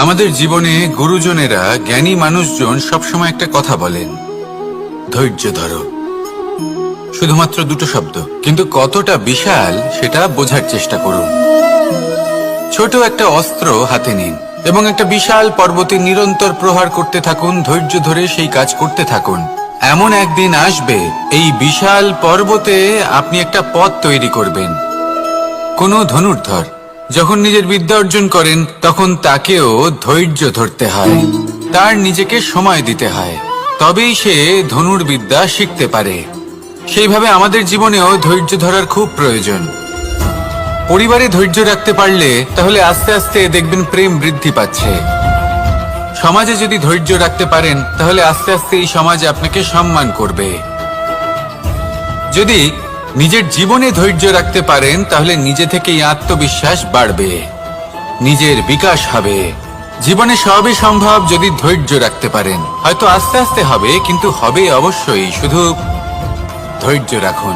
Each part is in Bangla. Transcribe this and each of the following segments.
আমাদের জীবনে গুরুজনেরা, জ্ঞানী মানুষজন সবসময় একটা কথা বলেন, ধৈর্য ধরো। শুধুমাত্র দুটো শব্দ, কিন্তু কতটা বিশাল সেটা বোঝার চেষ্টা করুন। ছোট একটা অস্ত্র হাতে নিন এবং একটা বিশাল পর্বতে নিরন্তর প্রহার করতে থাকুন। ধৈর্য ধরে সেই কাজ করতে থাকুন। এমন একদিন আসবে, এই বিশাল পর্বতে আপনি একটা পথ তৈরি করবেন। কোনো ধনুর্ধর যখন নিজের বিদ্যা অর্জন করেন, তখন তাকেও ধৈর্য ধরতে হয়, তার নিজেকে সময় দিতে হয়, তবেই সে ধনুর্বিদ্যা শিখতে পারে। সেইভাবে আমাদের জীবনেও ধৈর্য ধরার খুব প্রয়োজন। পরিবারে ধৈর্য রাখতে পারলে তাহলে আস্তে আস্তে দেখবেন প্রেম বৃদ্ধি পাচ্ছে। সমাজে যদি ধৈর্য রাখতে পারেন তাহলে আস্তে আস্তে এই সমাজ আপনাকে সম্মান করবে। যদি নিজের জীবনে ধৈর্য রাখতে পারেন তাহলে নিজে থেকেই আত্মবিশ্বাস বাড়বে, নিজের বিকাশ হবে। জীবনে সবই সম্ভব যদি ধৈর্য রাখতে পারেন। হয়তো আস্তে আস্তে হবে, কিন্তু হবে অবশ্যই। শুধু ধৈর্য রাখুন,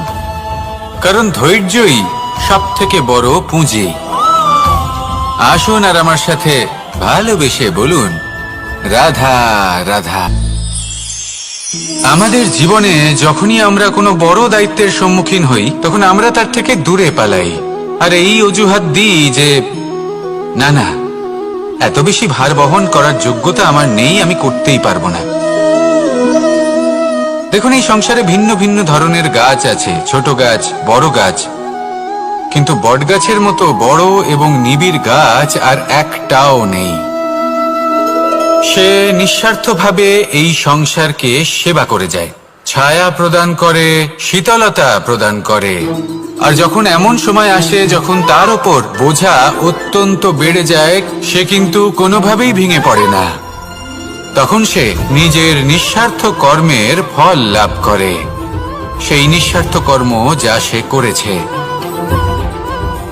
কারণ ধৈর্যই সব থেকে বড় পুঁজি। আসুন আর আমার সাথে ভালোবেসে বলুন, রাধা রাধা। আমাদের জীবনে যখনই আমরা কোনো বড় দায়িত্বের সম্মুখীন হই, তখন আমরা তার থেকে দূরে পালাই আর এই অজুহাত দিই যে না না, এত বেশি ভার বহন করার যোগ্যতা আমার নেই, আমি করতেই পারবো না। দেখুন, এই সংসারে ভিন্ন ভিন্ন ধরনের গাছ আছে, ছোট গাছ, বড় গাছ, কিন্তু বটগাছের মতো বড় এবং নিবিড় গাছ আর একটাও নেই। সে নিঃস্বার্থভাবে এই সংসারকে সেবা করে যায়, ছায়া প্রদান করে, শীতলতা প্রদান করে। আর যখন এমন সময় আসে যখন তার উপর বোঝা অত্যন্ত বেড়ে যায়, সে কিন্তু কোনোভাবেই ভেঙে পড়ে না। তখন সে নিজের নিঃস্বার্থ কর্মের ফল লাভ করে, সেই নিঃস্বার্থ কর্ম যা সে করেছে।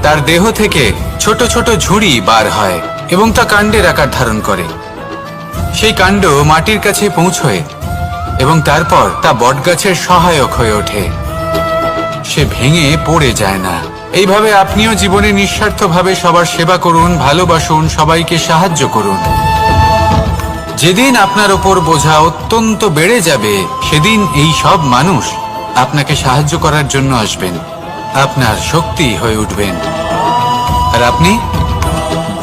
তার দেহ থেকে ছোট ছোট ঝুড়ি বার হয় এবং তা কাণ্ডের আকার ধারণ করে। সেই কাণ্ড মাটির কাছে পৌঁছয় এবং তারপর তা বটগাছের সহায়ক হয়ে ওঠে। সে ভেঙে পড়ে যায় না। এইভাবে আপনিও জীবনে নিঃস্বার্থভাবে সবার সেবা করুন, ভালোবাসুন, সবাইকে সাহায্য করুন। যেদিন আপনার ওপর বোঝা অত্যন্ত বেড়ে যাবে, সেদিন এই সব মানুষ আপনাকে সাহায্য করার জন্য আসবেন, আপনার শক্তি হয়ে উঠবেন, আর আপনি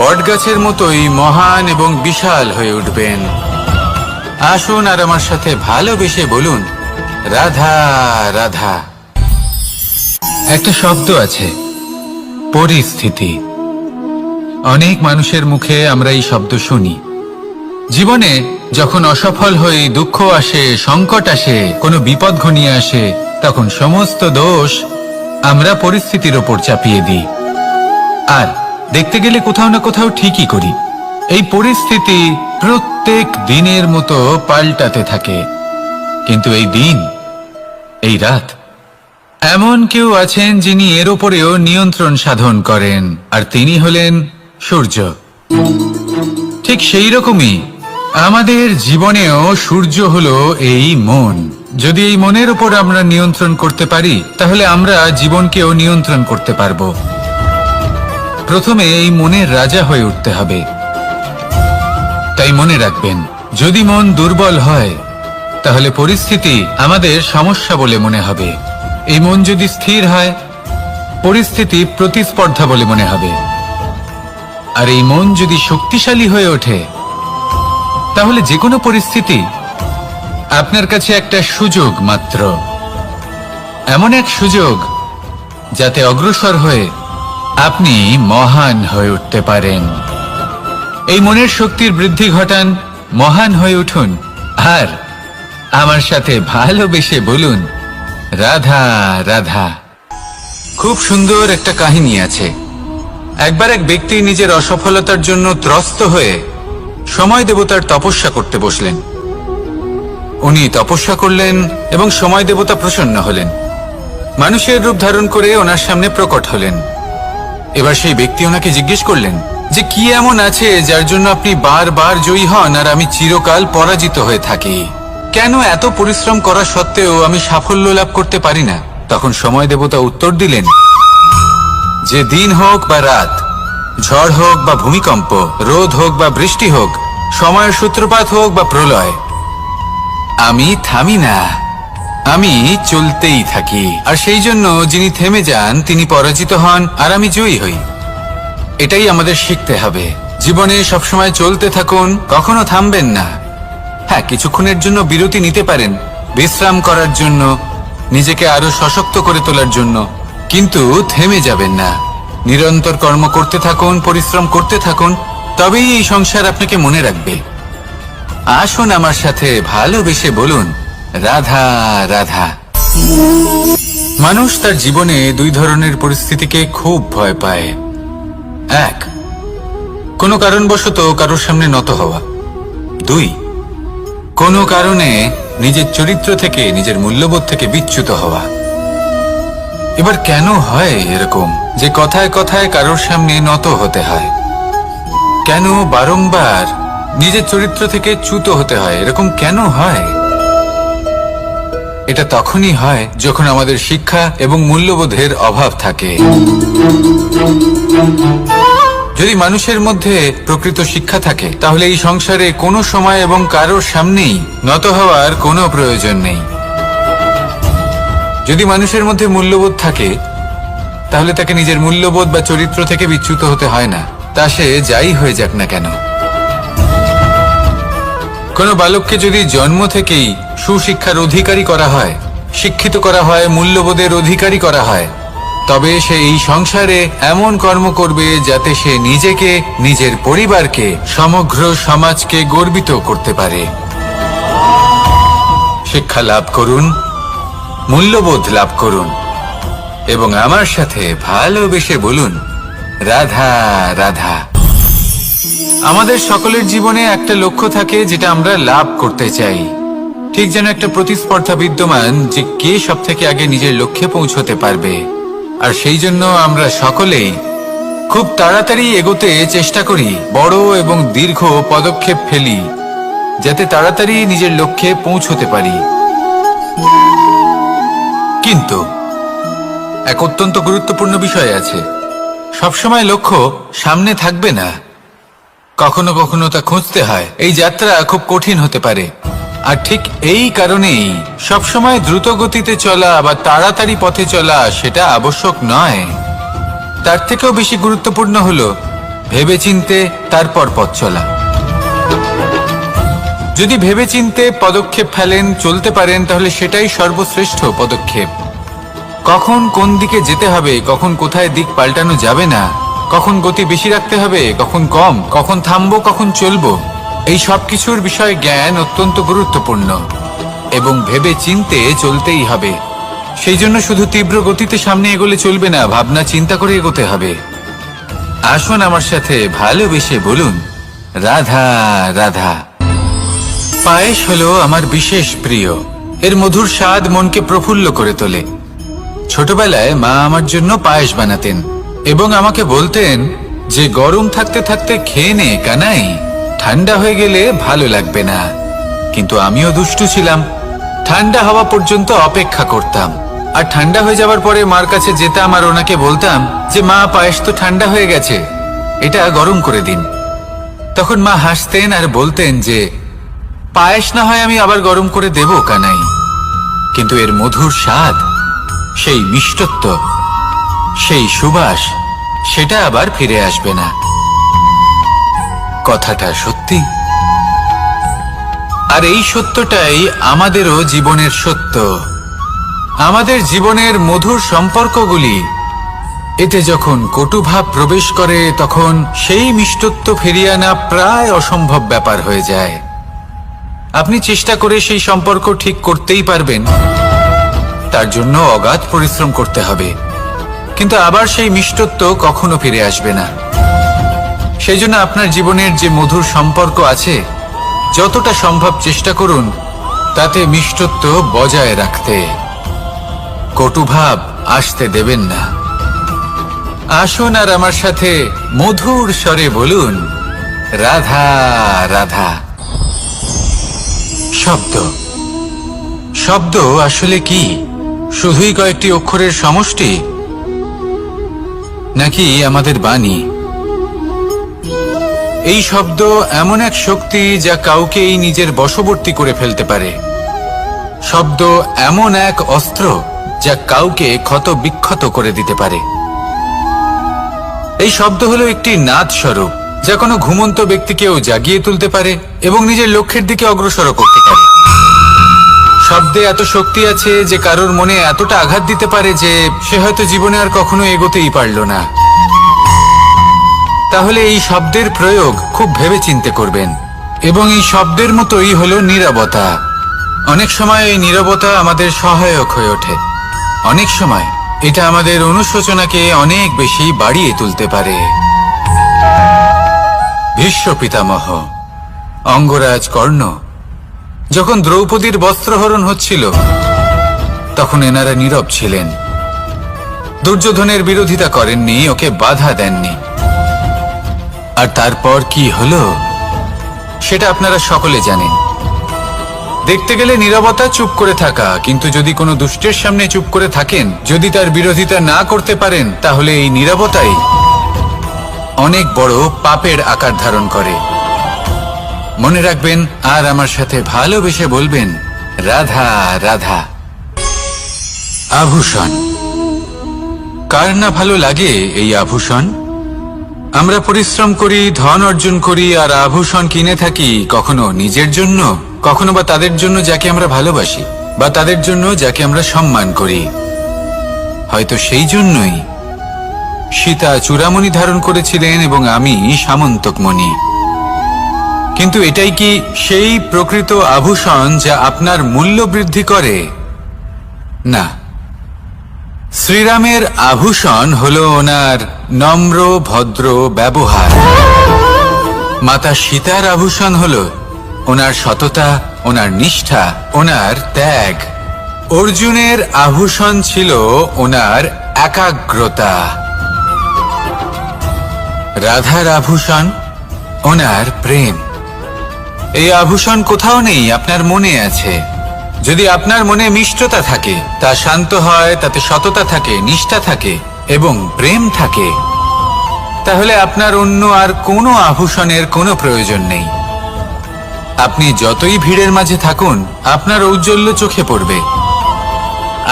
বটগাছের মতোই মহান এবং বিশাল হয়ে উঠবেন। আসুন আর আমার সাথে ভালোবেসে বলুন, রাধা রাধা। একটা শব্দ আছে, পরিস্থিতি। অনেক মানুষের মুখে আমরা এই শব্দ শুনি। জীবনে যখন অসফল হই, দুঃখ আসে, সংকট আসে, কোনো বিপদ ঘনিয়ে আসে, তখন সমস্ত দোষ আমরা পরিস্থিতির ওপর চাপিয়ে দিই। আর দেখতে গেলে কোথাও না কোথাও ঠিকই করি। এই পরিস্থিতি প্রত্যেক দিনের মতো পাল্টাতে থাকে, কিন্তু এই দিন, এই রাত, এমন কেউ আছেন যিনি এর ওপরেও নিয়ন্ত্রণ সাধন করেন, আর তিনি হলেন সূর্য। ঠিক সেই রকমই আমাদের জীবনেও সূর্য হলো এই মন। যদি এই মনের উপর আমরা নিয়ন্ত্রণ করতে পারি, তাহলে আমরা জীবনকেও নিয়ন্ত্রণ করতে পারবো। প্রথমে এই মনের রাজা হয়ে উঠতে হবে। তাই মনে রাখবেন, যদি মন দুর্বল হয় তাহলে পরিস্থিতি আমাদের সমস্যা বলে মনে হবে। এই মন যদি স্থির হয়, পরিস্থিতি প্রতিস্পর্ধা বলে মনে হবে। আর এই মন যদি শক্তিশালী হয়ে ওঠে, তাহলে যে কোনো পরিস্থিতি আপনার কাছে একটা সুযোগ মাত্র, এমন এক সুযোগ যাতে অগ্রসর হয়ে আপনি মহান হয়ে উঠতে পারেন। এই মনের শক্তির বৃদ্ধি ঘটান, মহান হয়ে উঠুন, আর আমার সাথে ভালোবেসে বলুন, রাধা রাধা। খুব সুন্দর একটা কাহিনী আছে। একবার এক ব্যক্তি নিজের অসফলতার জন্য ত্রস্ত হয়ে সময় দেবতার তপস্যা করতে বসলেন। উনি তপস্যা করলেন এবং সময় দেবতা প্রসন্ন হলেন, মানুষের রূপ ধারণ করে ওনার সামনে প্রকট হলেন। এবার সেই ব্যক্তি ওনাকে জিজ্ঞেস করলেন যে কি এমন আছে যার জন্য আপনি বারবার জয়ী হন আর আমি চিরকাল পরাজিত হয়ে থাকি? কেন এত পরিশ্রম করা সত্ত্বেও আমি সাফল্য লাভ করতে পারি না? তখন সময় দেবতা উত্তর দিলেন যে দিন হোক বা রাত, ঝড় হোক বা ভূমিকম্প, রোদ হোক বা বৃষ্টি হোক, সময়ের সূত্রপাত হোক বা প্রলয়, আমি থামি না, আমি চলতেই থাকি। আর সেই জন্য যিনি থেমে যান তিনি পরাজিত হন আর আমি জয়ী হই। এটাই আমাদের শিখতে হবে। জীবনে সবসময় চলতে থাকুন, কখনো থামবেন না। হ্যাঁ, কিছুক্ষণের জন্য বিরতি নিতে পারেন, বিশ্রাম করার জন্য, নিজেকে আরো সশক্ত করে তোলার জন্য, কিন্তু থেমে যাবেন না। নিরন্তর কর্ম করতে থাকুন, পরিশ্রম করতে থাকুন, তবেই এই সংসার আপনাকে মনে রাখবে। আসুন আমার সাথে ভালোবেসে বলুন, রাধা রাধা। মানুষ তার জীবনে দুই ধরনের পরিস্থিতিকে খুব ভয় পায়। এক, কোনো কারণবশত কারোর সামনে নত হওয়া। দুই, কোনো কারণে নিজের চরিত্র থেকে, নিজের মূল্যবোধ থেকে বিচ্যুত হওয়া। এবার কেন হয় এরকম যে কথায় কথায় কারোর সামনে নত হতে হয়? কেন বারংবার নিজের চরিত্র থেকে চ্যুত হতে হয়? এরকম কেন হয়? এটা তখনই হয় যখন আমাদের শিক্ষা এবং মূল্যবোধের অভাব থাকে। যদি মানুষের মধ্যে প্রকৃত শিক্ষা থাকে তাহলে এই সংসারে কোনো সময় এবং কারোর সামনেই নত হওয়ার কোনো প্রয়োজন নেই। যদি মানুষের মধ্যে মূল্যবোধ থাকে তাহলে তাকে নিজের মূল্যবোধ বা চরিত্র থেকে বিচ্যুত হতে হয় না, তা সে যাই হয়ে যাক না কেন। কোনো বালককে যদি জন্ম থেকেই সুশিক্ষার অধিকারী করা হয়, শিক্ষিত করা হয়, মূল্যবোধের অধিকারী করা হয়, তবে সে এই সংসারে এমন কর্ম করবে যাতে সে নিজেকে, নিজের পরিবারকে, সমগ্র সমাজকে গর্বিত করতে পারে। শিক্ষা লাভ করুন, মূল্যবোধ লাভ করুন এবং আমার সাথে ভালোবেসে বলুন, রাধা রাধা। আমাদের সকলের জীবনে একটা লক্ষ্য থাকে যেটা আমরা লাভ করতে চাই। ঠিক যেন একটা প্রতিস্পর্ধা বিদ্যমান যে কে সব থেকে আগে নিজের লক্ষ্যে পৌঁছতে পারবে। আর সেই জন্য আমরা সকলেই খুব তাড়াতাড়ি এগোতে চেষ্টা করি, বড় এবং দীর্ঘ পদক্ষেপ ফেলি যাতে তাড়াতাড়ি নিজের লক্ষ্যে পৌঁছতে পারি। কিন্তু এক অত্যন্ত গুরুত্বপূর্ণ বিষয় আছে, সবসময় লক্ষ্য সামনে থাকবে না, কখনো কখনো তা খুঁজতে হয়। এই যাত্রা খুব কঠিন হতে পারে। আর ঠিক এই কারণেই সবসময় দ্রুত গতিতে চলা বা তাড়াতাড়ি পথে চলা সেটা আবশ্যক নয়। তার থেকেও বেশি গুরুত্বপূর্ণ হলো ভেবেচিন্তে তারপর পথ চলা। যদি ভেবেচিন্তে পদক্ষেপ ফেলেন, চলতে পারেন, তাহলে সেটাই সর্বশ্রেষ্ঠ পদক্ষেপ। কখন কোন দিকে যেতে হবে, কখন কোথায় দিক পাল্টানো যাবে না, কখন গতি বেশি রাখতে হবে, কখন কম, কখন থামবো, কখন চলবো, এই সব কিছুর বিষয়ে জ্ঞান অত্যন্ত গুরুত্বপূর্ণ এবং ভেবে চিন্তে চলতেই হবে। সেই জন্য শুধু তীব্র গতিতে সামনে এগোলে চলবে না, ভাবনা চিন্তা করে এগোতে হবে। আসুন আমার সাথে ভালোবেসে বলুন, রাধা রাধা। পায়েস হলো আমার বিশেষ প্রিয়। এর মধুর স্বাদ মনকে প্রফুল্ল করে তোলে। ছোটবেলায় মা আমার জন্য পায়েস বানাতেন এবং আমাকে বলতেন যে গরম থাকতে থাকতে খেয়ে নে কানাই, ঠান্ডা হয়ে গেলে ভালো লাগবে না। কিন্তু আমিও দুষ্টু ছিলাম, ঠান্ডা হওয়া পর্যন্ত অপেক্ষা করতাম। আর ঠান্ডা হয়ে যাবার পরে মার কাছে যেতাম আর ওনাকে বলতাম যে মা, পায়েস তো ঠান্ডা হয়ে গেছে, এটা গরম করে দিন। তখন মা হাসতেন আর বলতেন যে পায়েস না হয় আমি আবার গরম করে দেব কানাই, কিন্তু এর মধুর স্বাদ, সেই মিষ্টত্ব, সেই সুবাস, সেটা আবার ফিরে আসবে না। কথাটা সত্যি। আর এই সত্যটাই আমাদেরও জীবনের সত্য। আমাদের জীবনের মধুর সম্পর্কগুলি, এতে যখন কটুভাব প্রবেশ করে তখন সেই মিষ্টত্ব ফিরিয়ে আনা প্রায় অসম্ভব ব্যাপার হয়ে যায়। আপনি চেষ্টা করে সেই সম্পর্ক ঠিক করতেই পারবেন, তার জন্য অগাধ পরিশ্রম করতে হবে, কিন্তু আবার সেই মিষ্টত্ব কখনো ফিরে আসবে না। সেই জন্য আপনার জীবনের যে মধুর সম্পর্ক আছে, যতটা সম্ভব চেষ্টা করুন তাতে মিষ্টত্ব বজায় রাখতে। কটুভাব আসতে দেবেন না। আসুন আর আমার সাথে মধুর স্বরে বলুন, রাধা রাধা। শব্দ, শব্দ আসলে কি? শুধুই কয়েকটি অক্ষরের সমষ্টি, নাকি আমাদের বাণী, এই শব্দ এমন এক শক্তি যা কাউকে এই নিজের বশবর্তী করে ফেলতে পারে। শব্দ এমন এক অস্ত্র যা কাউকে ক্ষত বিক্ষত করে দিতে পারে। এই শব্দ হলো একটি নাদ স্বরূপ যা কোনো ঘুমন্ত ব্যক্তিকেও জাগিয়ে তুলতে পারে এবং নিজের লক্ষ্যের দিকে অগ্রসর করতে পারে। শব্দে এত শক্তি আছে যে কারোর মনে এতটা আঘাত দিতে পারে যে সে হয়তো জীবনে আর কখনো এগোতেই পারল না। তাহলে এই শব্দের প্রয়োগ খুব ভেবেচিন্তে করবেন। এবং এই শব্দের মতোই হলো নীরবতা। অনেক সময় এই নীরবতা আমাদের সহায়ক হয়ে ওঠে। অনেক সময় এটা আমাদের অনুশোচনাকে অনেক বেশি বাড়িয়ে তুলতে পারে। ভীষ্ম পিতামহ, অঙ্গরাজ কর্ণ যখন দ্রৌপদীর বস্ত্রহরণ হচ্ছিল তখন এনারা নীরব ছিলেন। দুর্যোধনের বিরোধিতা করেননি, ওকে বাধা দেননি। আর তারপর কি হলো সেটা আপনারা সকলে জানেন। দেখতে গেলে নীরবতা চুপ করে থাকা, কিন্তু যদি কোনো দুষ্টের সামনে চুপ করে থাকেন, যদি তার বিরোধিতা না করতে পারেন, তাহলে এই নীরবতাই অনেক বড় পাপের আকার ধারণ করে। মনে রাখবেন আর আমার সাথে ভালোবেসে বলবেন, রাধা রাধা। আভূষণ। কার না ভালো লাগে এই আভূষণ? আমরা পরিশ্রম করি, ধন অর্জন করি আর আভূষণ কিনে থাকি, কখনো নিজের জন্য, কখনো বা তাদের জন্য যাকে আমরা ভালোবাসি, বা তাদের জন্য যাকে আমরা সম্মান করি। হয়তো সেই জন্যই সীতা চূড়ামণি ধারণ করেছিলেন এবং আমি সামন্তকমণি। কিন্তু এটাই কি সেই প্রকৃত আভূষণ যা আপনার মূল্য বৃদ্ধি করে? না। শ্রীরামের আভূষণ হলো ওনার নম্র ভদ্র ব্যবহার। মাতা সীতার আভূষণ হলো ওনার সততা, ওনার নিষ্ঠা, ওনার ত্যাগ। অর্জুনের আভূষণ ছিল ওনার একাগ্রতা। রাধার আভূষণ ওনার প্রেম। এই আভূষণ কোথাও নেই, আপনার মনে আছে। যদি আপনার মনে মিষ্টতা থাকে, তা শান্ত হয়, তাতে সততা থাকে, নিষ্ঠা থাকে এবং প্রেম থাকে, তাহলে আপনার অন্য আর কোনো আভূষণের কোনো প্রয়োজন নেই। আপনি যতই ভিড়ের মাঝে থাকুন, আপনার ঔজ্জ্বল্য চোখে পড়বে।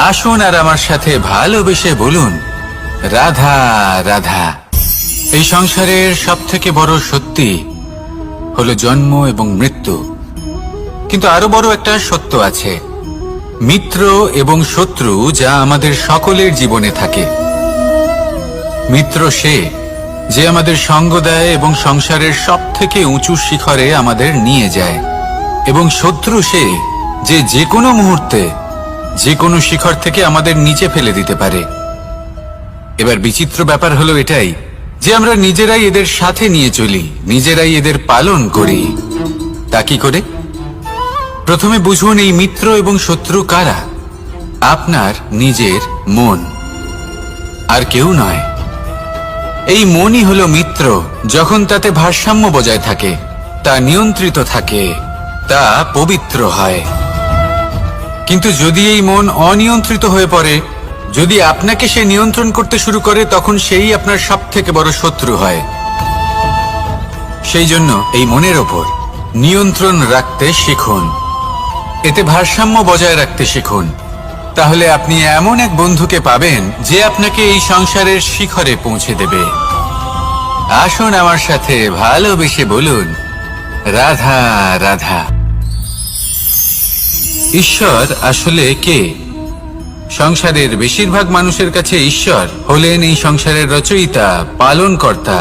আসুন আর আমার সাথে ভালোবেসে বলুন, রাধা রাধা। এই সংসারের সবথেকে বড় সত্যি হলো জন্ম এবং মৃত্যু। কিন্তু আরো বড় একটা সত্য আছে, মিত্র এবং শত্রু, যা আমাদের সকলের জীবনে থাকে। মিত্র সে যে আমাদের সঙ্গ দেয় এবং সংসারের সবথেকে উঁচু শিখরে আমাদের নিয়ে যায়, এবং শত্রু সে যে যে কোনো মুহূর্তে যে কোনো শিখর থেকে আমাদের নিচে ফেলে দিতে পারে। এবার বিচিত্র ব্যাপার হলো এটাই যে আমরা নিজেরাই এদের সাথে নিয়ে চলি, নিজেরাই এদের পালন করি। তা কি করে? প্রথমে বুঝুন এই মিত্র এবং শত্রু কারা। আপনার নিজের মন, আর কেউ নয়। এই মনই হলো মিত্র যখন তাতে ভারসাম্য বজায় থাকে, তা নিয়ন্ত্রিত থাকে, তা পবিত্র হয়। কিন্তু যদি এই মন অনিয়ন্ত্রিত হয়ে পড়ে, যদি আপনাকে সে নিয়ন্ত্রণ করতে শুরু করে, তখন সেই আপনার সবথেকে বড় শত্রু হয়। সেই জন্য এই মনের ওপর নিয়ন্ত্রণ রাখতে শিখুন, এতে ভারসাম্য বজায় রাখতে শিখুন। তাহলে আপনি এমন এক বন্ধুকে পাবেন যে আপনাকে এই সংসারের শিখরে পৌঁছে দেবে। আসুন আমার সাথে ভালোবেসে বলুন, রাধা রাধা। ঈশ্বর আসলে কে? সংসারের বেশিরভাগ মানুষের কাছে ঈশ্বর হলেন এই সংসারের রচয়িতা, পালনকর্তা।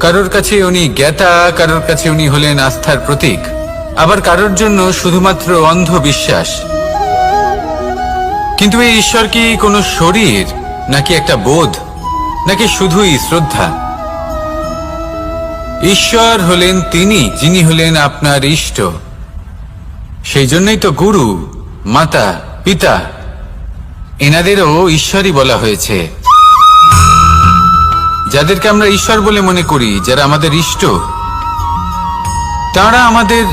কারোর কাছে উনি জ্ঞাতা, কারোর কাছে উনি হলেন আস্থার প্রতীক, আবার কারোর জন্য শুধুমাত্র অন্ধ বিশ্বাস। কিন্তু এই ঈশ্বর কি কোনো শরীর, নাকি একটা বোধ, নাকি শুধুই শ্রদ্ধা? ঈশ্বর হলেন তিনি যিনি হলেন আপনার ইষ্ট। সেই জন্যই তো গুরু, মাতা, পিতা এনাদেরও ঈশ্বরই বলা হয়েছে। যাদেরকে আমরা ঈশ্বর বলে মনে করি, যারা আমাদের ইষ্ট, তারা আমাদের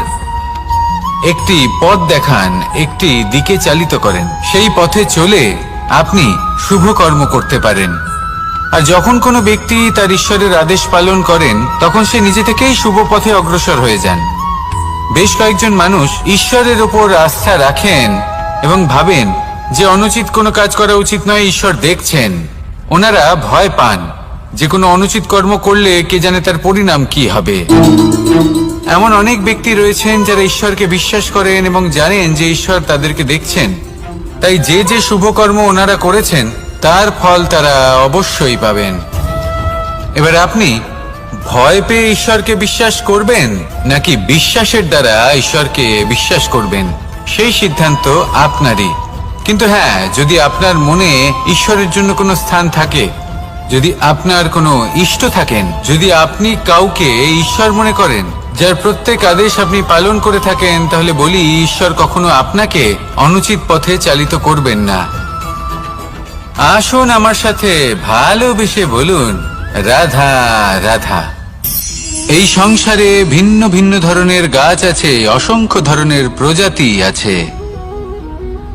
একটি পথ দেখান, একটি দিকে চালিত করেন। সেই পথে চলে আপনি শুভ কর্ম করতে পারেন, আর যখন কোনো ব্যক্তি তার ঈশ্বরের আদেশ পালন করেন তখন সে নিজে থেকেই শুভ পথে অগ্রসর হয়ে যান। বেশ কয়েকজন মানুষ ঈশ্বরের ওপর আস্থা রাখেন এবং ভাবেন যে অনুচিত কোনো কাজ করা উচিত নয়, ঈশ্বর দেখছেন। ওনারা ভয় পান যে কোনো অনুচিত কর্ম করলে কে জানে তার পরিণাম কি হবে। এমন অনেক ব্যক্তি রয়েছেন যারা ঈশ্বরকে বিশ্বাস করেন এবং জানেন যে ঈশ্বর তাদেরকে দেখছেন, তাই যে যে শুভ কর্ম ওনারা করেছেন তার ফল তারা অবশ্যই পাবেন। এবার আপনি ভয় পেয়ে ঈশ্বরকে বিশ্বাস করবেন নাকি বিশ্বাসের দ্বারা ঈশ্বরকে বিশ্বাস করবেন, সেই সিদ্ধান্ত আপনারই। কিন্তু হ্যাঁ, যদি আপনার মনে ঈশ্বরের জন্য কোনো স্থান থাকে, যদি আপনার কোনো ইষ্ট থাকেন, যদি আপনি কাউকে ঈশ্বর মনে করেন যার প্রত্যেক আদেশ আপনি পালন করে থাকেন, তাহলে বলি ঈশ্বর কখনো আপনাকে অনুচিত পথে চালিত করবেন না। আসুন আমার সাথে ভালোবেসে বলুন, রাধা রাধা। এই সংসারে ভিন্ন ভিন্ন ধরনের গাছ আছে, অসংখ্য ধরনের প্রজাতি আছে।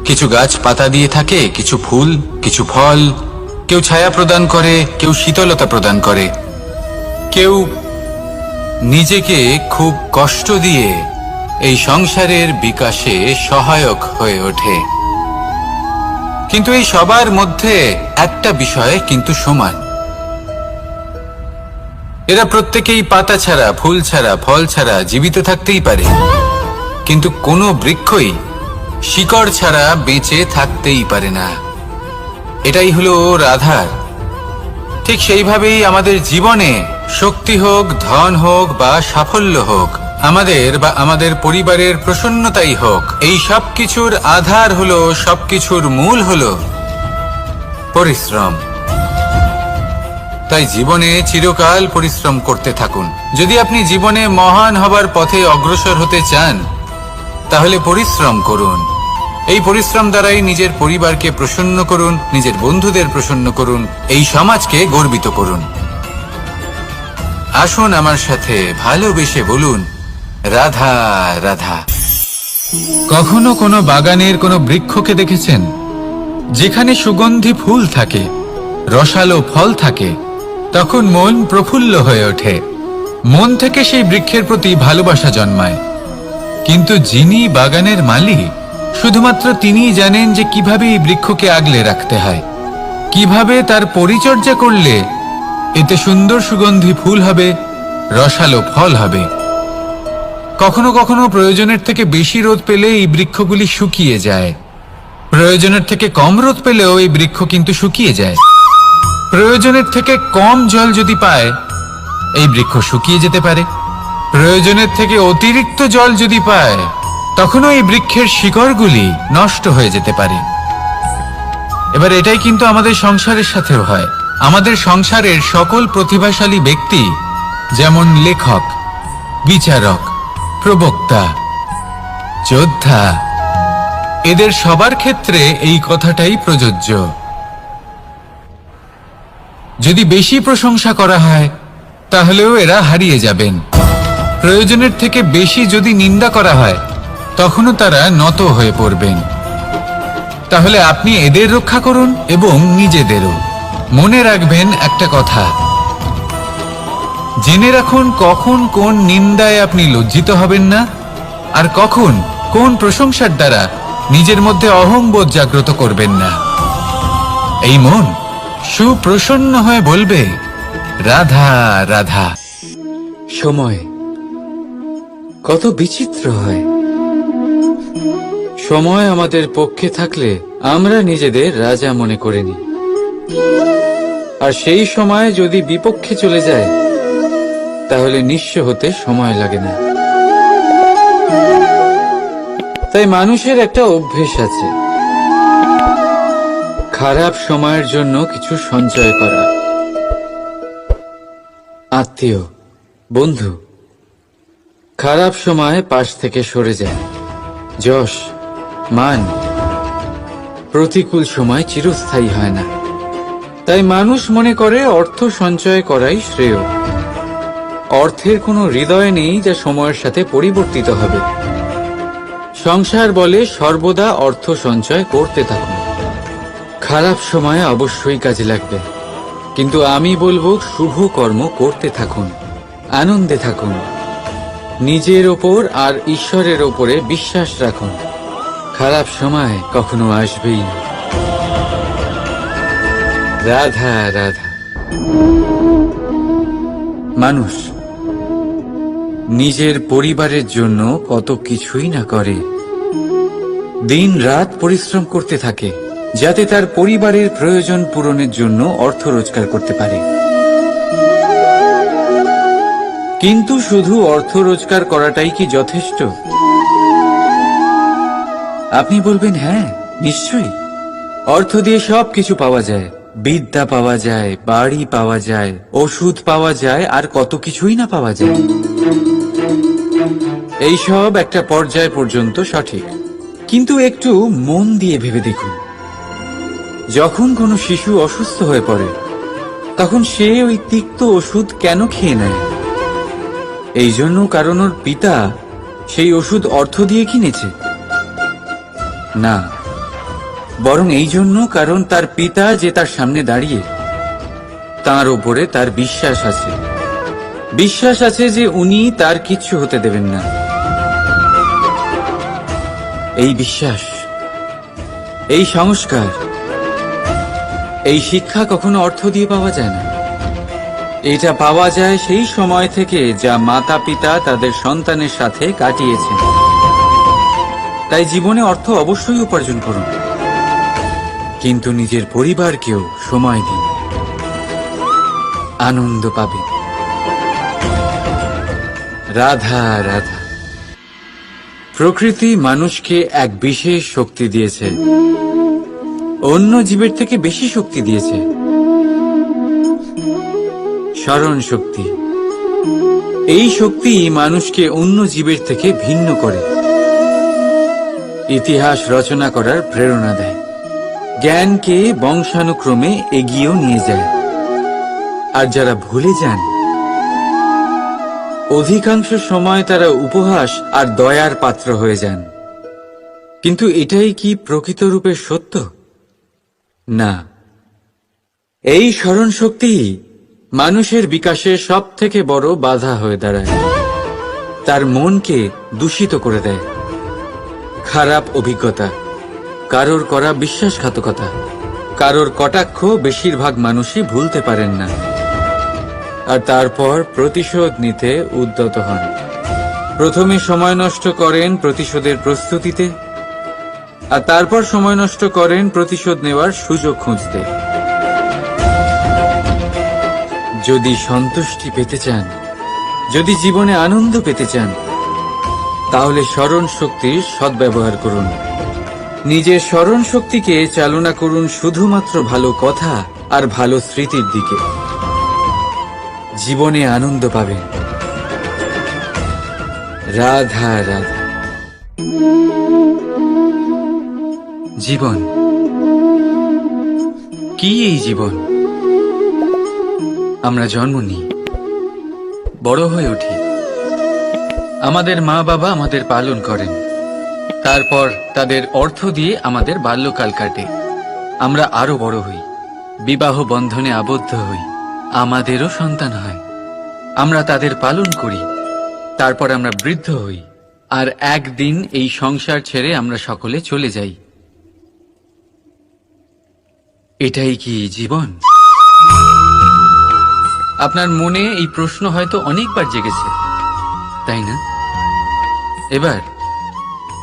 কিছু গাছ পাতা দিয়ে থাকে, কিছু ফুল, কিছু ফল। কেউ ছায়া প্রদান করে, কেউ শীতলতা প্রদান করে, কেউ নিজেকে খুব কষ্ট দিয়ে এই সংসারের বিকাশে সহায়ক হয়ে ওঠে। কিন্তু এই সবার মধ্যে একটা বিষয় কিন্তু সমান, এরা প্রত্যেকেই পাতা ছাড়া, ফুল ছাড়া, ফল ছাড়া জীবিত থাকতেই পারে, কিন্তু কোনো বৃক্ষই শিকড় ছাড়া বেঁচে থাকতেই পারে না। এটাই হলো রাধার। ঠিক সেইভাবেই আমাদের জীবনে শক্তি হোক, ধন হোক বা সাফল্য হোক, আমাদের বা আমাদের পরিবারের প্রসন্নতাই হোক, এই সব কিছুর আধার হলো, সবকিছুর মূল হলো পরিশ্রম। তাই জীবনে চিরকাল পরিশ্রম করতে থাকুন। যদি আপনি জীবনে মহান হবার পথে অগ্রসর হতে চান, তাহলে পরিশ্রম করুন। এই পরিশ্রম দ্বারাই নিজের পরিবারকে প্রসন্ন করুন, নিজের বন্ধুদের প্রসন্ন করুন, এই সমাজকে গর্বিত করুন। আসুন আমার সাথে ভালোবেসে বলুন, রাধা রাধা। কখনো কোনো বাগানের কোনো বৃক্ষকে দেখেছেন যেখানে সুগন্ধি ফুল থাকে, রসালো ফল থাকে? তখন মন প্রফুল্ল হয়ে ওঠে, মন থেকে সেই বৃক্ষের প্রতি ভালোবাসা জন্মায়। কিন্তু যিনি বাগানের মালিক, শুধুমাত্র তিনিই জানেন যে কিভাবে এই বৃক্ষকে আগলে রাখতে হয়, কিভাবে তার পরিচর্যা করলে এতে সুন্দর সুগন্ধি ফুল হবে, রসালো ফল হবে। কখনো কখনো প্রয়োজনের থেকে বেশি রোদ পেলে এই বৃক্ষগুলি শুকিয়ে যায়, প্রয়োজনের থেকে কম রোদ পেলেও এই বৃক্ষ কিন্তু শুকিয়ে যায়। প্রয়োজনের থেকে কম জল যদি পায়, এই বৃক্ষ শুকিয়ে যেতে পারে। প্রয়োজনের থেকে অতিরিক্ত জল যদি পায়, তখনও এই বৃক্ষের শিকড়গুলি নষ্ট হয়ে যেতে পারে। এবার এটাই কিন্তু আমাদের সংসারের সাথেও হয়। আমাদের সংসারের সকল প্রতিভাশালী ব্যক্তি, যেমন লেখক, বিচারক, প্রবক্তা, যোদ্ধা, এদের সবার ক্ষেত্রে এই কথাটাই প্রযোজ্য। যদি বেশি প্রশংসা করা হয়, তাহলেও এরা হারিয়ে যাবেন। প্রয়োজনের থেকে বেশি যদি নিন্দা করা হয়, তখনও তারা নত হয়ে পড়বেন। তাহলে আপনি এদের রক্ষা করুন এবং নিজেদেরও। মনে রাখবেন একটা কথা, জেনে রাখুন কখন কোন নিন্দায় আপনি লজ্জিত হবেন না, আর কখন কোন প্রশংসার দ্বারা নিজের মধ্যে অহংবোধ জাগ্রত করবেন না। এই মন সুপ্রসন্ন হয়ে বলবে, রাধা রাধা। সময় কত বিচিত্র হয়। সময় আমাদের পক্ষে থাকলে আমরা নিজেদের রাজা মনে করে নিই, আর সেই সময় যদি বিপক্ষে চলে যায়, তাহলে নিঃস্ব হতে সময় লাগে না। তাই মানুষের একটা অভ্যেস আছে, খারাপ সময়ের জন্য কিছু সঞ্চয় করা। আত্মীয়, বন্ধু খারাপ সময় পাশ থেকে সরে যায়। যশ, মান প্রতিকূল সময় চিরস্থায়ী হয় না। তাই মানুষ মনে করে অর্থ সঞ্চয় করাই শ্রেয়। অর্থের কোনো হৃদয় নেই যা সময়ের সাথে পরিবর্তিত হবে। সংসার বলে সর্বদা অর্থ সঞ্চয় করতে থাকুন। খারাপ সময়ে অবশ্যই কাজে লাগবে, কিন্তু আমি বলবো শুভ কর্ম করতে থাকুন, আনন্দে থাকুন, নিজের ওপর আর ঈশ্বরের ওপরে বিশ্বাস রাখুন। খারাপ সময় কখনো আসবেই না। রাধা রাধা। মানুষ নিজের পরিবারের জন্য কত কিছুই না করে, দিন রাত পরিশ্রম করতে থাকে যাতে তার পরিবারের প্রয়োজন পূরণের জন্য অর্থ রোজগার করতে পারে। কিন্তু শুধু অর্থ রোজগার করাটাই কি যথেষ্ট? আপনি বলবেন হ্যাঁ, নিশ্চয়ই। অর্থ দিয়ে সবকিছু পাওয়া যায়, বিদ্যা পাওয়া যায়, বাড়ি পাওয়া যায়, ওষুধ পাওয়া যায়, আর কত কিছুই না পাওয়া যায়। এই সব একটা পর্যায় পর্যন্ত সঠিক, কিন্তু একটু মন দিয়ে ভেবে দেখুন, যখন কোনো শিশু অসুস্থ হয়ে পড়ে তখন সে ওই তিক্ত ওষুধ কেন খেয়ে নেয়? এই জন্য কারণ ওর পিতা সেই ওষুধ অর্থ দিয়ে কিনেছে? না, বরং এই জন্য কারণ তার পিতা যে তার সামনে দাঁড়িয়ে, তার ওপরে তার বিশ্বাস আছে। বিশ্বাস আছে যে উনি তার কিচ্ছু হতে দেবেন না। এই বিশ্বাস, এই সংস্কার, এই শিক্ষা কখনো অর্থ দিয়ে পাওয়া যায় না। এটা পাওয়া যায় সেই সময় থেকে যা মাতা পিতা তাদের সন্তানের সাথে কাটিয়েছেন। তাই জীবনে অর্থ অবশ্যই উপার্জন করুন, কিন্তু নিজের পরিবারকেও সময় দিন, আনন্দ পাবেন। রাধা রাধা। প্রকৃতি মানুষকে এক বিশেষ শক্তি দিয়েছে, অন্য জীবের থেকে বেশি শক্তি দিয়েছে, স্মরণ শক্তি। এই শক্তি মানুষকে অন্য জীবের থেকে ভিন্ন করে, ইতিহাস রচনা করার প্রেরণা দেয়, জ্ঞানকে বংশানুক্রমে এগিয়েও নিয়ে যায়। আর যারা ভুলে যান, অধিকাংশ সময় তারা উপহাস আর দয়ার পাত্র হয়ে যান। কিন্তু এটাই কি প্রকৃত রূপে সত্য? না। এই স্মরণ শক্তি মানুষের বিকাশে সব থেকে বড় বাধা হয়ে দাঁড়ায়, তার মনকে দূষিত করে দেয়। খারাপ অভিজ্ঞতা, কারোর করা বিশ্বাসঘাতকতা, কারোর কটাক্ষ বেশিরভাগ মানুষই ভুলতে পারেন না, আর তারপর প্রতিশোধ নিতে উদ্যত হন। প্রথমে সময় নষ্ট করেন প্রতিশোধের প্রস্তুতিতে, আর তারপর সময় নষ্ট করেন প্রতিশোধ নেওয়ার সুযোগ খুঁজতে। যদি সন্তুষ্টি পেতে চান, যদি জীবনে আনন্দ পেতে চান, তাহলে স্মরণ শক্তির সদ্ব্যবহার করুন। নিজের স্মরণ শক্তিকে চালনা করুন শুধুমাত্র ভালো কথা আর ভালো স্মৃতির দিকে। জীবনে আনন্দ পাবেন। রাধা রাধা। জীবন কি? এই জীবন আমরা জন্ম নিই, বড় হয়ে উঠি, আমাদের মা বাবা আমাদের পালন করেন, তারপর তাদের অর্থ দিয়ে আমাদের বাল্যকাল কাটে, আমরা আরো বড় হই, বিবাহ বন্ধনে আবদ্ধ হই, আমাদেরও সন্তান হয়, আমরা তাদের পালন করি, তারপর আমরা বৃদ্ধ হই, আর একদিন এই সংসার ছেড়ে আমরা সকলে চলে যাই। এটাই কি জীবন? আপনার মনে এই প্রশ্ন হয়তো অনেকবার জেগেছে, তাই না? এবার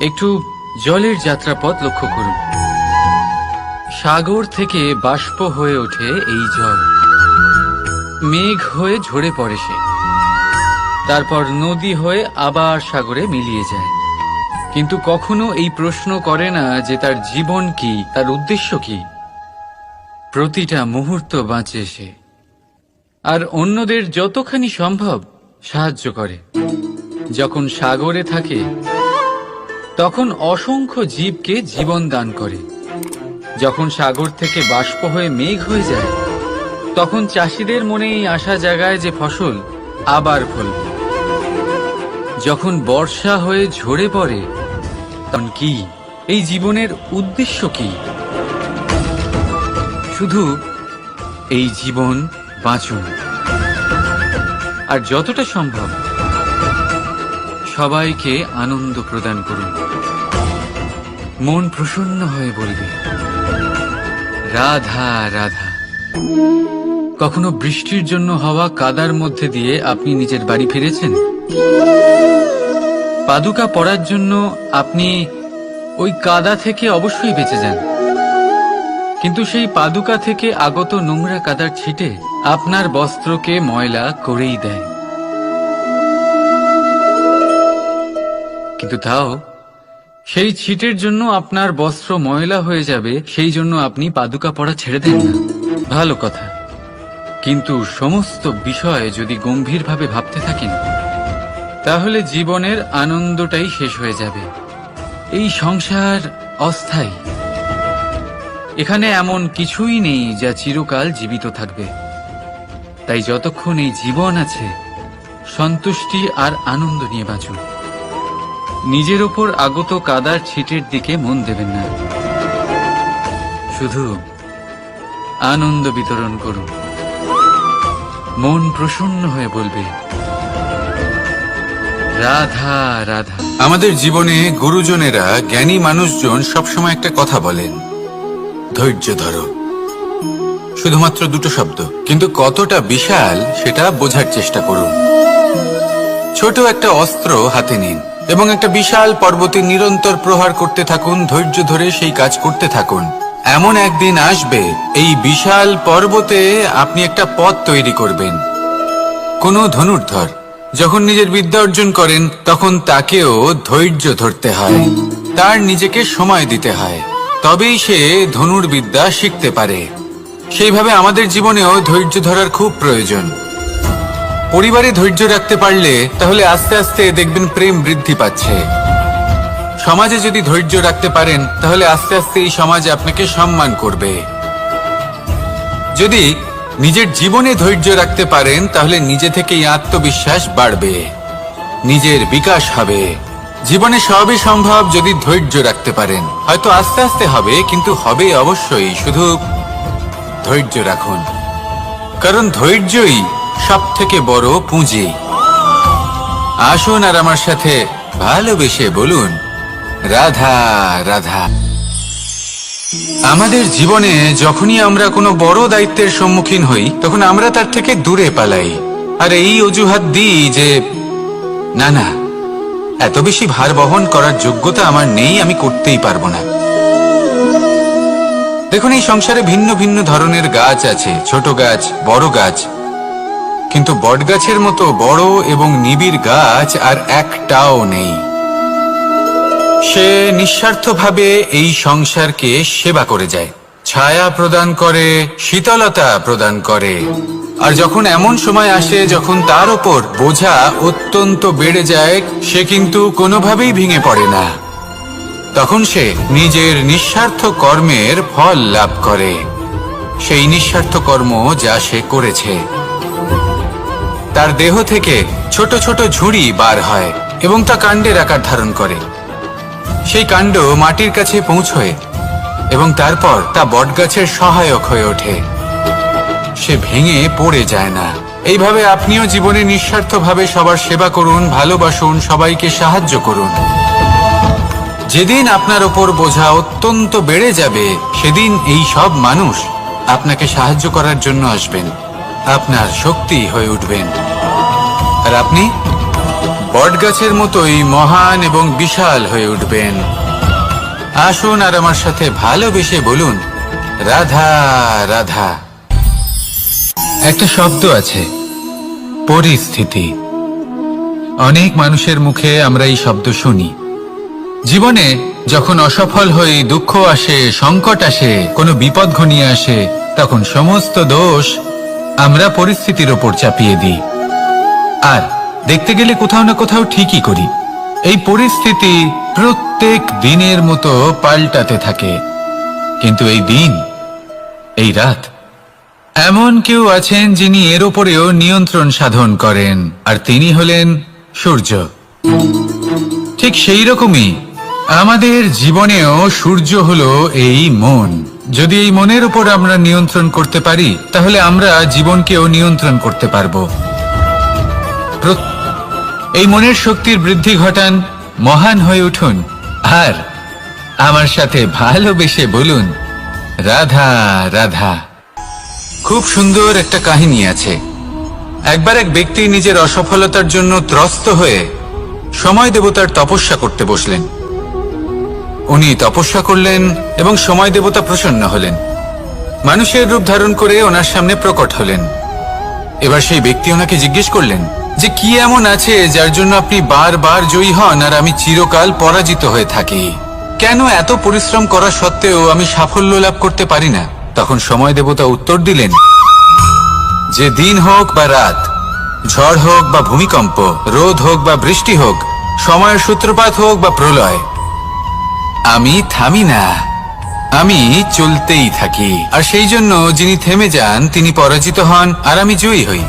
একটু জলের যাত্রাপথ লক্ষ্য করুন। সাগর থেকে বাষ্প হয়ে ওঠে এই জল, মেঘ হয়ে ঝরে পড়ে সে, তারপর নদী হয়ে আবার সাগরে মিলিয়ে যায়। কিন্তু কখনো এই প্রশ্ন করে না যে তার জীবন কি, তার উদ্দেশ্য কি। প্রতিটা মুহূর্ত বাঁচে সে, আর অন্যদের যতখানি সম্ভব সাহায্য করে। যখন সাগরে থাকে তখন অসংখ্য জীবকে জীবন দান করে। যখন সাগর থেকে বাষ্প হয়ে মেঘ হয়ে যায় তখন চাষিদের মনে এই আশা জাগায় যে ফসল আবার ফলবে। যখন বর্ষা হয়ে ঝরে পড়ে তখন কি? এই জীবনের উদ্দেশ্য কি? শুধু এই জীবন বাঁচুন, আর যতটা সম্ভব সবাইকে আনন্দ প্রদান করুন। মন প্রসন্ন হয়ে বলবে রাধা রাধা। কখনো বৃষ্টির জন্য হওয়া কাদার মধ্যে দিয়ে আপনি নিজের বাড়ি ফিরেছেন? পাদুকা পরার জন্য আপনি ওই কাদা থেকে অবশ্যই বেঁচে যান, কিন্তু সেই পাদুকা থেকে আগত নোংরা কাদার ছিটে আপনার বস্ত্রকে ময়লা করেই দেয়। কিন্তু তাও সেই ছিটের জন্য আপনার বস্ত্র ময়লা হয়ে যাবে, সেই জন্য আপনি পাদুকা পরা ছেড়ে দেন না। ভালো কথা, কিন্তু সমস্ত বিষয় যদি গম্ভীরভাবে ভাবতে থাকেন তাহলে জীবনের আনন্দটাই শেষ হয়ে যাবে। এই সংসার অস্থায়ী, এখানে এমন কিছুই নেই যা চিরকাল জীবিত থাকবে। তাই যতক্ষণ এই জীবন আছে সন্তুষ্টি আর আনন্দ নিয়ে বাঁচুন। নিজের ওপর আগত কাদার ছিটের দিকে মন দেবেন না, শুধু আনন্দ বিতরণ করুন। মন প্রসন্ন হয়ে বলবে রাধা রাধা। আমাদের জীবনে গুরুজনেরা, জ্ঞানী মানুষজন সবসময় একটা কথা বলেন, ধৈর্য ধরো। শুধুমাত্র দুটো শব্দ, কিন্তু কতটা বিশাল সেটা বোঝার চেষ্টা করুন। ছোট একটা অস্ত্র হাতে নিন এবং একটা বিশাল পর্বতে নিরন্তর প্রহার করতে থাকুন। ধৈর্য ধরে সেই কাজ করতে থাকুন। এমন একদিন আসবে এই বিশাল পর্বতে আপনি একটা পথ তৈরি করবেন। কোনো ধনুর্ধর যখন নিজের বিদ্যা অর্জন করেন তখন তাকেও ধৈর্য ধরতে হয়, তার নিজেকে সময় দিতে হয়, তবেই সে ধনুর্বিদ্যা শিখতে পারে। সেইভাবে আমাদের জীবনেও ধৈর্য ধরার খুব প্রয়োজন। পরিবারে ধৈর্য রাখতে পারলে তাহলে আস্তে আস্তে দেখবেন প্রেম বৃদ্ধি পাচ্ছে। সমাজে যদি ধৈর্য রাখতে পারেন তাহলে আস্তে আস্তে এই সমাজ আপনাকে সম্মান করবে। যদি নিজের জীবনে ধৈর্য রাখতে পারেন তাহলে নিজে থেকেই আত্মবিশ্বাস বাড়বে, নিজের বিকাশ হবে। জীবনে সবই সম্ভব যদি ধৈর্য রাখতে পারেন। হয়তো আস্তে আস্তে হবে, কিন্তু হবে অবশ্যই। শুধু ধৈর্য রাখুন, কারণ ধৈর্যই সব থেকে বড় পুঁজি। আসুন আর আমার সাথে ভালোবেসে বলুন রাধা রাধা। আমাদের জীবনে যখনই আমরা কোনো বড় দায়িত্বের সম্মুখীন হই তখন আমরা তার থেকে দূরে পালাই, আর এই অজুহাত দিই যে না না, এত বেশি ভার বহন করার যোগ্যতা আমার নেই, আমি করতেই পারবো না। দেখুন, এই সংসারে ভিন্ন ভিন্ন ধরনের গাছ আছে, ছোট গাছ, বড় গাছ, কিন্তু বটগাছের মতো বড় এবং নিবিড় গাছ আর একটাও নেই। সে নিঃস্বার্থভাবে এই সংসারকে সেবা করে যায়, ছায়া প্রদান করে, শীতলতা প্রদান করে। আর যখন এমন সময় আসে যখন তার ওপর বোঝা অত্যন্ত বেড়ে যায়, সে কিন্তু কোনোভাবেই ভেঙে পড়ে না। তখন সে নিজের নিঃস্বার্থ কর্মের ফল লাভ করে, সেই নিঃস্বার্থ কর্ম যা সে করেছে। তার দেহ থেকে ছোট ছোট ঝুড়ি বার হয় এবং তা কাণ্ডের আকার ধারণ করে। সেই কাণ্ড মাটির কাছে পৌঁছয় এবং তারপর তা বটগাছের সহায়ক হয়ে ওঠে। সে ভেঙে পড়ে যায় না। এইভাবে আপনিও জীবনে নিঃস্বার্থভাবে সবার সেবা করুন, ভালোবাসুন, সবাইকে সাহায্য করুন। যেদিন আপনার ওপর বোঝা অত্যন্ত বেড়ে যাবে সেদিন এই সব মানুষ আপনাকে সাহায্য করার জন্য আসবেন, আপনার শক্তি হয়ে উঠবেন, আর আপনি বটগাছের মতোই মহান এবং বিশাল হয়ে উঠবেন। আসুন আর আমার সাথে ভালোবেসে বলুন রাধা রাধা। একটা শব্দ আছে, পরিস্থিতি। অনেক মানুষের মুখে আমরা এই শব্দ শুনি। জীবনে যখন অসফল হই, দুঃখ আসে, সংকট আসে, কোনো বিপদ ঘনিয়ে আসে, তখন সমস্ত দোষ আমরা পরিস্থিতির ওপর চাপিয়ে দিই। আর দেখতে গেলে কোথাও না কোথাও ঠিকই করি। এই পরিস্থিতি প্রত্যেক দিনের মতো পাল্টাতে থাকে, কিন্তু এই দিন, এই রাত, এমন কেউ আছেন যিনি এর ওপরেও নিয়ন্ত্রণ সাধন করেন, আর তিনি হলেন সূর্য। ঠিক সেই রকমই আমাদের জীবনেও সূর্য হলো এই মন। যদি এই মনের উপর আমরা নিয়ন্ত্রণ করতে পারি তাহলে আমরা জীবনকেও নিয়ন্ত্রণ করতে পারবো। এই মনের শক্তির বৃদ্ধি ঘটান, মহান হয়ে উঠুন, আর আমার সাথে ভালোবেসে বলুন, রাধা রাধা। খুব সুন্দর একটা কাহিনী আছে। একবার এক ব্যক্তি নিজের অসফলতার জন্য ত্রস্ত হয়ে সময় দেবতার তপস্যা করতে বসলেন। উনি তপস্যা করলেন এবং সময় দেবতা প্রসন্ন হলেন, মানুষের রূপ ধারণ করে ওনার সামনে প্রকট হলেন। এবার সেই ব্যক্তি ওনাকে জিজ্ঞেস করলেন যে কি এমন আছে যার জন্য আপনি বারবার জয়ী হন আর আমি চিরকাল পরাজিত হয়ে থাকি? কেন এত পরিশ্রম করা সত্ত্বেও আমি সাফল্য লাভ করতে পারি না? তখন সময় দেবতা উত্তর দিলেন যে দিন হোক বা রাত, ঝড় হোক বা ভূমিকম্প, রোদ হোক বা বৃষ্টি হোক, সময়ের সূত্রপাত হোক বা প্রলয়, আমি থামি না, আমি চলতেই থাকি। আর সেই জন্য যিনি থেমে যান তিনি পরাজিত হন আর আমি জয়ী হই।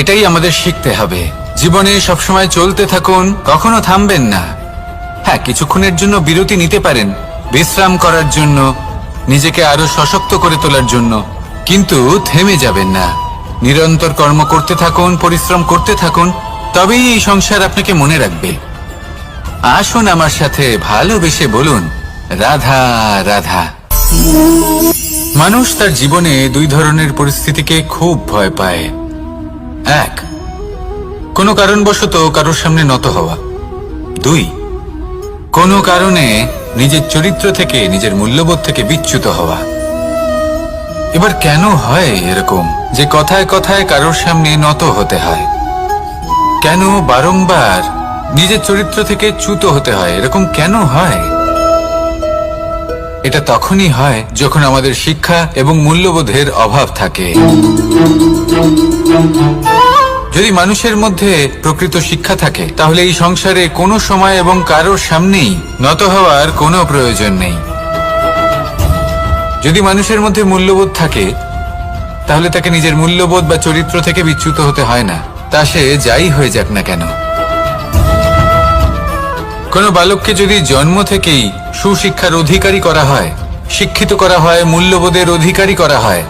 এটাই আমাদের শিখতে হবে। জীবনে সবসময় চলতে থাকুন, কখনো থামবেন না। হ্যাঁ, কিছুক্ষণের জন্য বিরতি নিতে পারেন, বিশ্রাম করার জন্য, নিজেকে আরো সশক্ত করে তোলার জন্য, কিন্তু থেমে যাবেন না। নিরন্তর কর্ম করতে থাকুন, পরিশ্রম করতে থাকুন, তবেই এই সংসার আপনাকে মনে রাখবে। আসুন আমার সাথে ভালোবেসে বলুন, রাধা রাধা। মানুষ তার জীবনে দুই ধরনের পরিস্থিতিকে খুব ভয় পায়। এক, কোনো কারণবশত কারোর সামনে নত হওয়া। দুই, কোনো কারণে নিজের চরিত্র থেকে, নিজের মূল্যবোধ থেকে বিচ্যুত হওয়া। এবার কেন হয় এরকম যে কথায় কথায় কারোর সামনে নত হতে হয়? কেন বারংবার নিজের চরিত্র থেকে চ্যুত হতে হয়? এরকম কেন হয়? এটা তখনই হয় যখন আমাদের শিক্ষা এবং মূল্যবোধের অভাব থাকে। যদি মানুষের মধ্যে প্রকৃত শিক্ষা থাকে তাহলে এই সংসারে কোনো সময় এবং কারোর সামনেই নত হওয়ার কোনো প্রয়োজন নেই। যদি মানুষের মধ্যে মূল্যবোধ থাকে তাহলে তাকে নিজের মূল্যবোধ বা চরিত্র থেকে বিচ্যুত হতে হয় না, তা সে যাই হয়ে যাক না কেন। কোনো বালককে যদি জন্ম থেকেই সুশিক্ষার অধিকারী করা হয়, শিক্ষিত করা হয়, মূল্যবোধের অধিকারী করা হয়,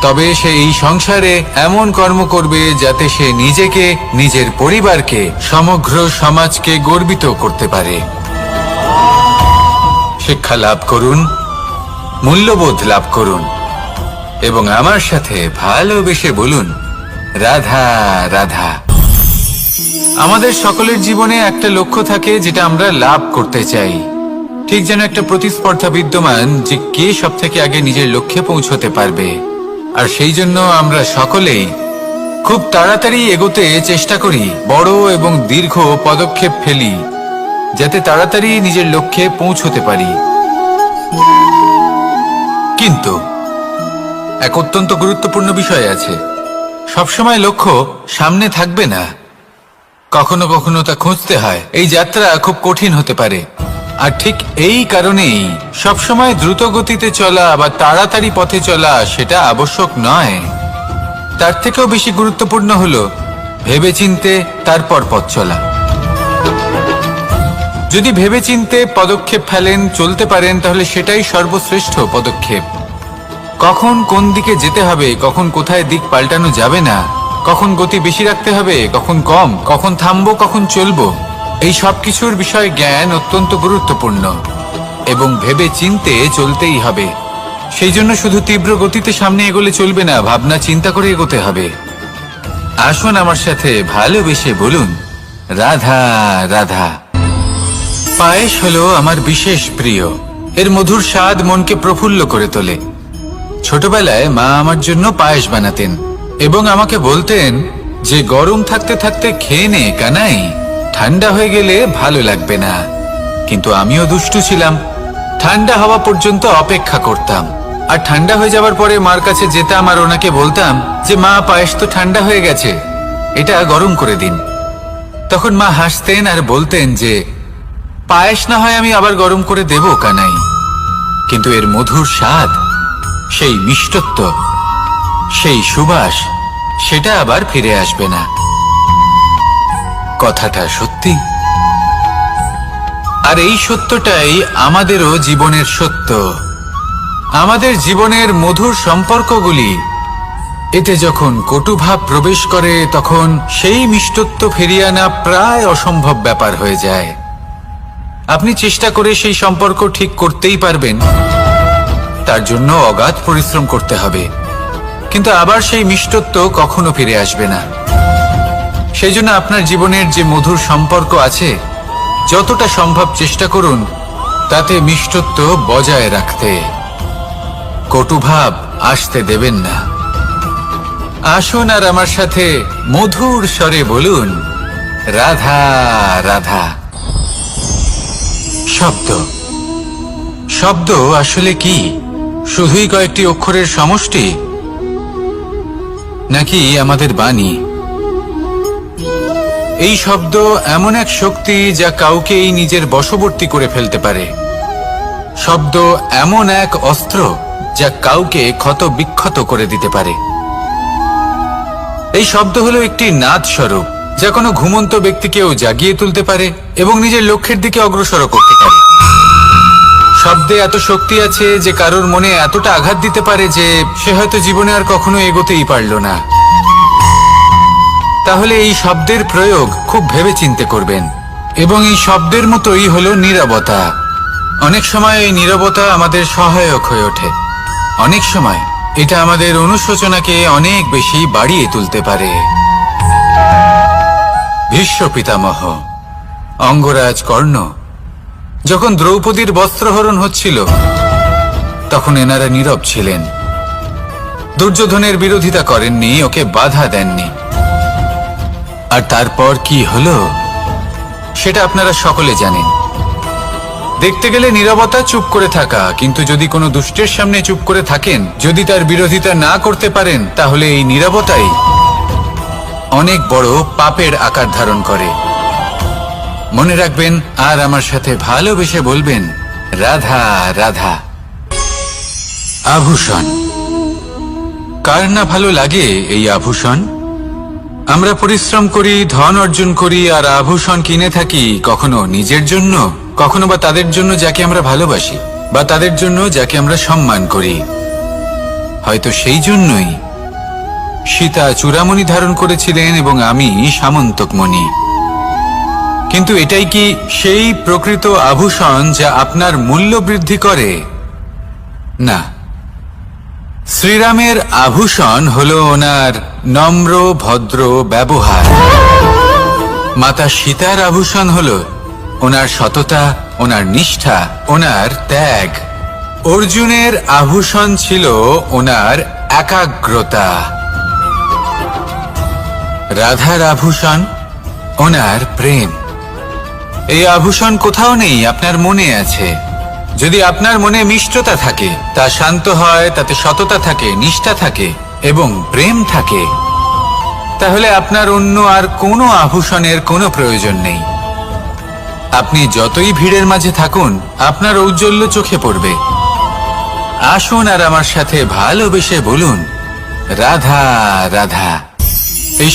তবে সে এই সংসারে এমন কর্ম করবে যাতে সে নিজেকে, নিজের পরিবারকে, সমগ্র সমাজকে গর্বিত করতে পারে। শিক্ষা লাভ করুন, মূল্যবোধ লাভ করুন এবং আমার সাথে ভালোবেসে বলুন, রাধা রাধা। আমাদের সকলের জীবনে একটা লক্ষ্য থাকে যেটা আমরা লাভ করতে চাই। ঠিক যেন একটা প্রতিস্পর্ধা বিদ্যমান যে কে সব থেকে আগে নিজের লক্ষ্যে পৌঁছতে পারবে। আর সেই জন্য আমরা সকলেই খুব তাড়াতাড়ি এগোতে চেষ্টা করি, বড় এবং দীর্ঘ পদক্ষেপ ফেলি যাতে তাড়াতাড়ি নিজের লক্ষ্যে পৌঁছতে পারি। কিন্তু এক অত্যন্ত গুরুত্বপূর্ণ বিষয় আছে, সবসময় লক্ষ্য সামনে থাকবে না, কখনো কখনো তা খুঁজতে হয়। এই যাত্রা খুব কঠিন হতে পারে, আর ঠিক এই কারণেই সবসময় দ্রুত গতিতে চলা বা তাড়াতাড়ি পথে চলা সেটা আবশ্যক নয়। তার থেকেও বেশি গুরুত্বপূর্ণ হলো ভেবেচিন্তে তারপর পথ চলা। যদি ভেবেচিন্তে পদক্ষেপ ফেলেন, চলতে পারেন, তাহলে সেটাই সর্বশ্রেষ্ঠ পদক্ষেপ। কখন কোন দিকে যেতে হবে, কখন কোথায় দিক পাল্টানো যাবে না, কখন গতি বেশি রাখতে হবে, কখন কম, কখন থামবো, কখন চলবো, এই সব কিছুর বিষয়ে জ্ঞান অত্যন্ত গুরুত্বপূর্ণ এবং ভেবে চিন্তে চলতেই হবে। সেই জন্য শুধু তীব্র গতিতে সামনে এগোলে চলবে না, ভাবনা চিন্তা করে এগোতে হবে। আসুন আমার সাথে ভালোবেসে বলুন, রাধা রাধা। পায়েস হলো আমার বিশেষ প্রিয়। এর মধুর স্বাদ মনকে প্রফুল্ল করে তোলে। ছোটবেলায় মা আমার জন্য পায়েস বানাতেন এবং আমাকে বলতেন যে গরম থাকতে থাকতে খেয়ে নে কানাই, ঠান্ডা হয়ে গেলে ভালো লাগবে না। কিন্তু আমিও দুষ্টু ছিলাম, ঠান্ডা হওয়া পর্যন্ত অপেক্ষা করতাম, আর ঠান্ডা হয়ে যাওয়ার পরে মার কাছে যেতাম আর ওনাকে বলতাম যে মা, পায়েস তো ঠান্ডা হয়ে গেছে, এটা গরম করে দিন। তখন মা হাসতেন আর বলতেন যে পায়েস না হয় আমি আবার গরম করে দেব কানাই, কিন্তু এর মধুর স্বাদ, সেই মিষ্টত্ব, সেই সুবাস, সেটা আবার ফিরে আসবে না। কথাটা সত্যি, আর এই সত্যটাই আমাদেরও জীবনের সত্য। আমাদের জীবনের মধুর সম্পর্কগুলি এতে যখন কটুভাব প্রবেশ করে তখন সেই মিষ্টত্ব ফিরিয়ে আনা প্রায় অসম্ভব ব্যাপার হয়ে যায়। আপনি চেষ্টা করে সেই সম্পর্ক ঠিক করতেই পারবেন, তার জন্য অগাধ পরিশ্রম করতে হবে, কিন্তু আবার সেই মিষ্টত্ব কখনো ফিরে আসবে না। সেই জন্য আপনার জীবনের যে মধুর সম্পর্ক আছে যতটা সম্ভব চেষ্টা করুন তাতে মিষ্টত্ব বজায় রাখতে। কটুভাব আসতে দেবেন না। আসুন আর আমার সাথে মধুর স্বরে বলুন, রাধা রাধা। শব্দ শব্দ আসলে কি? শুধুই কয়েকটি অক্ষরের সমষ্টি, নাকি আমাদের বাণী? এই শব্দ এমন এক শক্তি যা কাউকেই নিজের বশবর্তী করে ফেলতে পারে। শব্দ এমন এক অস্ত্র যা কাউকে ক্ষত বিক্ষত করে দিতে পারে। এই শব্দ হলো একটি নাদ স্বরূপ যা কোনো ঘুমন্ত ব্যক্তিকেও জাগিয়ে তুলতে পারে এবং নিজের লক্ষ্যের দিকে অগ্রসর করতে পারে। শব্দে এত শক্তি আছে যে কারোর মনে এতটা আঘাত দিতে পারে যে সে হয়তো জীবনে আর কখনো এগোতেই পারল না। তাহলে এই শব্দের প্রয়োগ খুব ভেবেচিন্তে করবেন। এবং এই শব্দের মতোই হলো নীরবতা। অনেক সময় এই নীরবতা আমাদের সহায়ক হয়ে ওঠে। অনেক সময় এটা আমাদের অনুশোচনাকে অনেক বেশি বাড়িয়ে তুলতে পারে। ভীষ্ম পিতামহ, অঙ্গরাজ কর্ণ যখন দ্রৌপদীর বস্ত্রহরণ হচ্ছিল তখন এনারা নীরব ছিলেন। দুর্যোধনের বিরোধিতা করেননি, ওকে বাধা দেননি। আর তারপর কি হলো সেটা আপনারা সকলে জানেন। দেখতে গেলে নীরবতা চুপ করে থাকা, কিন্তু যদি কোনো দুষ্টের সামনে চুপ করে থাকেন, যদি তার বিরোধিতা না করতে পারেন, তাহলে এই নীরবতাই অনেক বড় পাপের আকার ধারণ করে। মনে রাখবেন আর আমার সাথে ভালোবেসে বলবেন, রাধা রাধা। আভূষণ। কার না ভালো লাগে এই আভূষণ? আমরা পরিশ্রম করি, ধন অর্জন করি আর আভূষণ কিনে থাকি, কখনো নিজের জন্য, কখনো বা তাদের জন্য যাকে আমরা ভালোবাসি, বা তাদের জন্য যাকে আমরা সম্মান করি। হয়তো সেই জন্যই সীতা চূড়ামণি ধারণ করেছিলেন এবং আমি সামন্তকমণি। কিন্তু এটাই কি সেই প্রকৃত আভূষণ যা আপনার মূল্য বৃদ্ধি করে? না। শ্রীরামের আভূষণ হলো ওনার নম্র ভদ্র ব্যবহার। মাতা সীতার আভূষণ হলো ওনার সততা, ওনার নিষ্ঠা, ওনার ত্যাগ। অর্জুনের আভূষণ ছিল ওনার একাগ্রতা। রাধার আভূষণ ওনার প্রেম। এই আভূষণ কোথাও নেই, আপনার মনে আছে। যদি আপনার মনে মিষ্টতা থাকে, তা শান্ত হয়, তাতে সততা থাকে, নিষ্ঠা থাকে এবং প্রেম থাকে, তাহলে আপনার অন্য আর কোনো আভূষণের কোনো প্রয়োজন নেই। আপনি যতই ভিড়ের মাঝে থাকুন, আপনার ঔজ্জ্বল্য চোখে পড়বে। আসুন আর আমার সাথে ভালোবেসে বলুন, রাধা রাধা। এই